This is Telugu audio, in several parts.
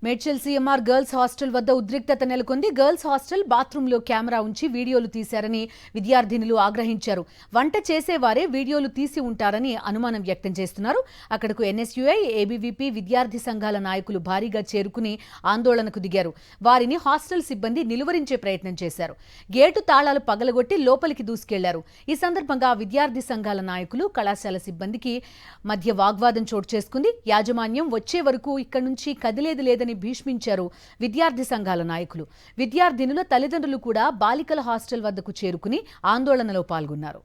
మేడ్చల్ సీఎంఆర్ గర్ల్స్ హాస్టల్ వద్ద ఉద్రిక్తత నెలకొంది. గర్ల్స్ హాస్టల్ బాత్రూంలో కెమెరా ఉంచి వీడియోలు తీశారని విద్యార్థినులు ఆగ్రహించారు. వంట చేసేవారే వీడియోలు తీసి ఉంటారని అనుమానం వ్యక్తం చేస్తున్నారు. అక్కడకు ఎన్ఎస్యుఐ, ఏబీవీపీ విద్యార్థి సంఘాల నాయకులు భారీగా చేరుకుని ఆందోళనకు దిగారు. వారిని హాస్టల్ సిబ్బంది నిలువరించే ప్రయత్నం చేశారు. గేటు తాళాలు పగలగొట్టి లోపలికి దూసుకెళ్లారు. ఈ సందర్భంగా విద్యార్థి సంఘాల నాయకులు, కళాశాల సిబ్బందికి మధ్య వాగ్వాదం చోటు చేసుకుంది. యాజమాన్యం వచ్చే వరకు ఇక్కడి నుంచి కదిలేది లేదని భీష్మించారు విద్యార్థి సంఘాల నాయకులు. విద్యార్థినుల తల్లిదండ్రులు కూడా బాలికల హాస్టల్ వద్దకు చేరుకుని ఆందోళనలో పాల్గొన్నారు.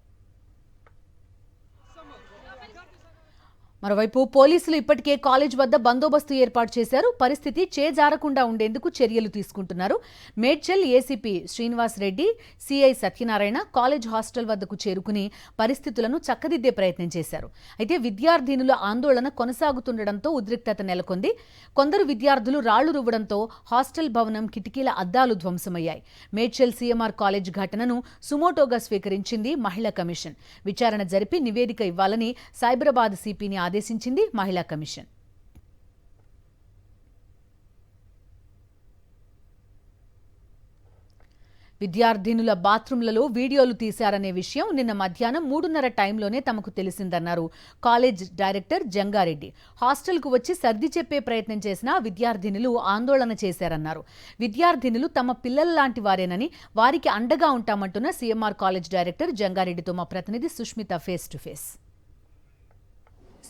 మరోవైపు పోలీసులు ఇప్పటికే కాలేజ్ వద్ద బందోబస్తు ఏర్పాటు చేశారు. పరిస్థితి చేజారకుండా ఉండేందుకు చర్యలు తీసుకుంటున్నారు. Medchal ACP Srinivas Reddy, CI Satyanarayana college hostel వద్దకు చేరుకుని పరిస్థితులను చక్కదిద్దే ప్రయత్నం చేశారు. అయితే విద్యార్థినుల ఆందోళన కొనసాగుతుండటంతో ఉద్రిక్తత నెలకొంది. కొందరు విద్యార్థులు రాళ్లు రువ్వడంతో హాస్టల్ భవనం కిటికీల అద్దాలు ధ్వంసమయ్యాయి. మేడ్చల్ సీఎంఆర్ కాలేజ్ ఘటనను సుమోటోగా స్వీకరించింది మహిళా కమిషన్. విచారణ జరిపి నివేదిక ఇవ్వాలని సైబరాబాద్ సిపిని ఆదేశించింది మహిళా కమిషన్. విద్యార్థినుల బాత్రూంలలో వీడియోలు తీశారనే విషయం నిన్న మధ్యాహ్నం 3:30 టైంలోనే తమకు తెలిసిందన్నారు కాలేజ్ డైరెక్టర్ జంగారెడ్డి. హాస్టల్కు వచ్చి సర్ది చెప్పే ప్రయత్నం చేసినా విద్యార్థినులు ఆందోళన చేశారన్నారు. విద్యార్థినులు తమ పిల్లల్లాంటి వారేనని, వారికి అండగా ఉంటామంటున్న సీఎంఆర్ కాలేజ్ డైరెక్టర్ జంగారెడ్డితో మా ప్రతినిధి Sushmita face to face.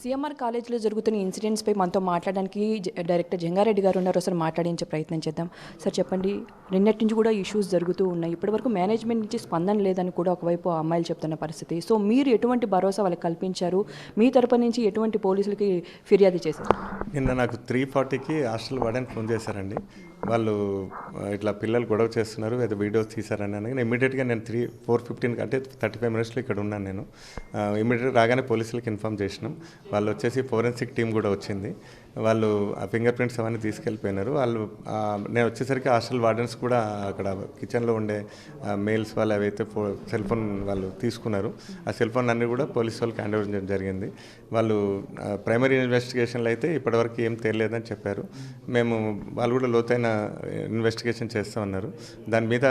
CMR కాలేజ్లో జరుగుతున్న ఇన్సిడెంట్స్పై మనతో మాట్లాడడానికి డైరెక్టర్ జంగారెడ్డి గారు ఉన్నారు. సార్ మాట్లాడించే ప్రయత్నం చేద్దాం. సార్ చెప్పండి, నిన్నటి నుంచి కూడా ఇష్యూస్ జరుగుతూ ఉన్నాయి. ఇప్పటివరకు మేనేజ్మెంట్ నుంచి స్పందన లేదని కూడా ఒకవైపు అమ్మాయిలు చెప్తున్న పరిస్థితి. సో మీరు ఎటువంటి భరోసా వాళ్ళకి కల్పించారు? మీ తరపు నుంచి ఎటువంటి పోలీసులకి ఫిర్యాదు చేశారు? నిన్న నాకు 3:40కి హాస్టల్ వార్డెన్ ఫోన్ చేశారండి. వాళ్ళు ఇట్లా పిల్లలు గొడవ చేస్తున్నారు, ఏదో వీడియోస్ తీశారని అనగా ఇమీడియట్గా నేను 4:15 అంటే 35 మినిట్స్లో ఇక్కడ ఉన్నాను. నేను ఇమీడియట్గా రాగానే పోలీసులకు ఇన్ఫామ్ చేసినాం. వాళ్ళు వచ్చేసి ఫోరెన్సిక్ టీం కూడా వచ్చింది. వాళ్ళు ఆ ఫింగర్ ప్రింట్స్ అవన్నీ తీసుకెళ్ళిపోయినారు. వాళ్ళు నేను వచ్చేసరికి హాస్టల్ వార్డెన్స్ కూడా అక్కడ కిచెన్లో ఉండే మెయిల్స్ వాళ్ళు అవైతే సెల్ ఫోన్ వాళ్ళు తీసుకున్నారు. ఆ సెల్ ఫోన్ అన్నీ కూడా పోలీస్ వాళ్ళకి హ్యాండ్ ఓవర్ చేయడం జరిగింది. వాళ్ళు ప్రైమరీ ఇన్వెస్టిగేషన్లో అయితే ఇప్పటివరకు ఏం తెలియలేదని చెప్పారు. వాళ్ళు కూడా లోతైన ఇన్వెస్టిగేషన్ చేస్తామన్నారు. దాని మీద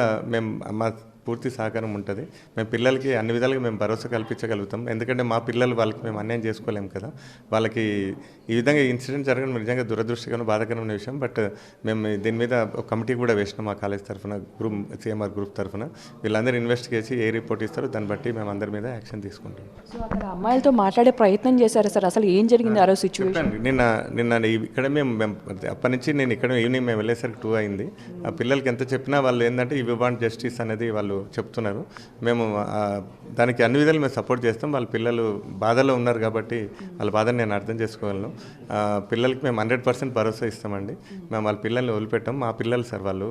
మా పూర్తి సహకారం ఉంటుంది. మేము పిల్లలకి అన్ని విధాలుగా మేము భరోసా కల్పించగలుగుతాం. ఎందుకంటే మా పిల్లలు వాళ్ళకి మేము అన్యాయం చేసుకోలేము కదా. వాళ్ళకి ఈ విధంగా ఇన్సిడెంట్ జరగడం నిజంగా దురదృష్టకరం, బాధాకరమైన విషయం. బట్ మేము దీని మీద ఒక కమిటీ కూడా వేసినాం మా కాలేజ్ తరఫున, సీఎంఆర్ గ్రూప్ తరఫున. వీళ్ళందరూ ఇన్వెస్ట్ చేసి ఏ రిపోర్ట్ ఇస్తారో దాన్ని బట్టి మేము అందరి మీద యాక్షన్ తీసుకుంటాం. సో అక్కడ అమ్మాయిలతో మాట్లాడే ప్రయత్నం చేశారు సార్. అసలు ఏం జరిగింది ఆ రోజు సిచ్యువేషన్? నిన్న ఇక్కడ మేము అప్పటి నుంచి నేను ఇక్కడ ఈవినింగ్ మేము వెళ్ళేసరికి 2 అయింది. ఆ పిల్లలకి ఎంత చెప్పినా వాళ్ళు ఏంటంటే వి వాంట్ జస్టిస్ అనేది వాళ్ళు చెప్తున్నారు. మేము దానికి అన్ని విధాలు మేము సపోర్ట్ చేస్తాం. వాళ్ళ పిల్లలు బాధలో ఉన్నారు కాబట్టి వాళ్ళ బాధను నేను అర్థం చేసుకోగలను. పిల్లలకి మేము 100% భరోసా ఇస్తామండి. మేము వాళ్ళ పిల్లల్ని వదిలిపెట్టాం. మా పిల్లలు సార్ వాళ్ళు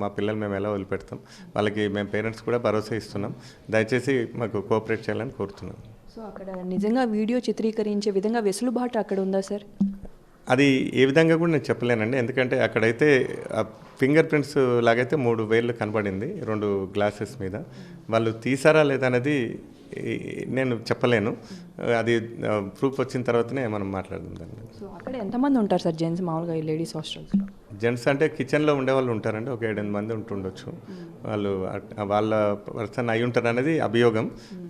మా పిల్లలు మేము ఎలా వదిలిపెడతాం. వాళ్ళకి మేము పేరెంట్స్ కూడా భరోసా ఇస్తున్నాం. దయచేసి మాకు కోఆపరేట్ చేయాలని కోరుతున్నాం. సో అక్కడ నిజంగా వీడియో చిత్రీకరించే విధంగా వెసులుబాటు అక్కడ ఉందా సార్? అది ఏ విధంగా కూడా నేను చెప్పలేనండి. ఎందుకంటే అక్కడైతే ఫింగర్ ప్రింట్స్ లాగైతే 3 వేళ్ళు కనబడింది 2 గ్లాసెస్ మీద. వాళ్ళు తీసారా లేదా అనేది నేను చెప్పలేను. అది ప్రూఫ్ వచ్చిన తర్వాతనే మనం మాట్లాడదాం దాన్ని. సో అక్కడ ఎంతమంది ఉంటారు సార్ జెంట్స్ మామూలుగా ఈ లేడీస్ హాస్టల్స్లో? జెంట్స్ అంటే కిచెన్లో ఉండేవాళ్ళు ఉంటారండి, ఒక 7-8 మంది ఉంటుండొచ్చు. వాళ్ళు వాళ్ళ పర్సన్ అయి ఉంటారు అనేది అభియోగం.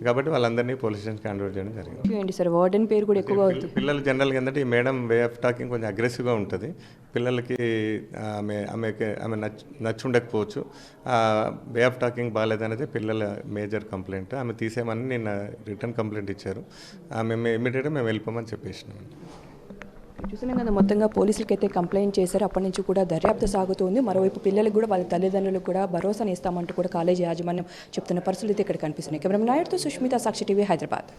కాబట్టి వాళ్ళందరినీ పోలీస్ స్టేషన్కి హ్యాండ్ ఓవర్ చేయడం జరిగింది. ఏంటి సార్ వార్డెన్ పేరు కూడా ఎక్కువగా అవుతుంది. పిల్లలు జనరల్గా ఏంటంటే ఈ మేడం వే ఆఫ్ టాకింగ్ కొంచెం అగ్రెసివ్గా ఉంటుంది. పిల్లలకి ఆమె నచ్చుండకపోవచ్చు. వే ఆఫ్ టాకింగ్ బాగాలేదనేది పిల్లల మేజర్ కంప్లైంట్. ఆమె తీసేయమని నిన్న రిటర్న్ కంప్లైంట్ ఇచ్చారు. మేము ఇమీడియట్గా మేము వెళ్ళిపోమని చెప్పేసినాం. చూసినాం కదా, మొత్తంగా పోలీసులకి అయితే కంప్లైంట్ చేశారు. అప్పటి నుంచి కూడా దర్యాప్తు సాగుతుంది. మరోవైపు పిల్లలకు కూడా వాళ్ళ తల్లిదండ్రులకు కూడా భరోసాని ఇస్తామంటూ కూడా కాలేజీ యాజమాన్యం చెప్తున్న పరిస్థితులు అయితే ఇక్కడ కనిపిస్తున్నాయి. కెమెరా నాయుడుతో సుష్మిత, సాక్షి టీవీ, హైదరాబాద్.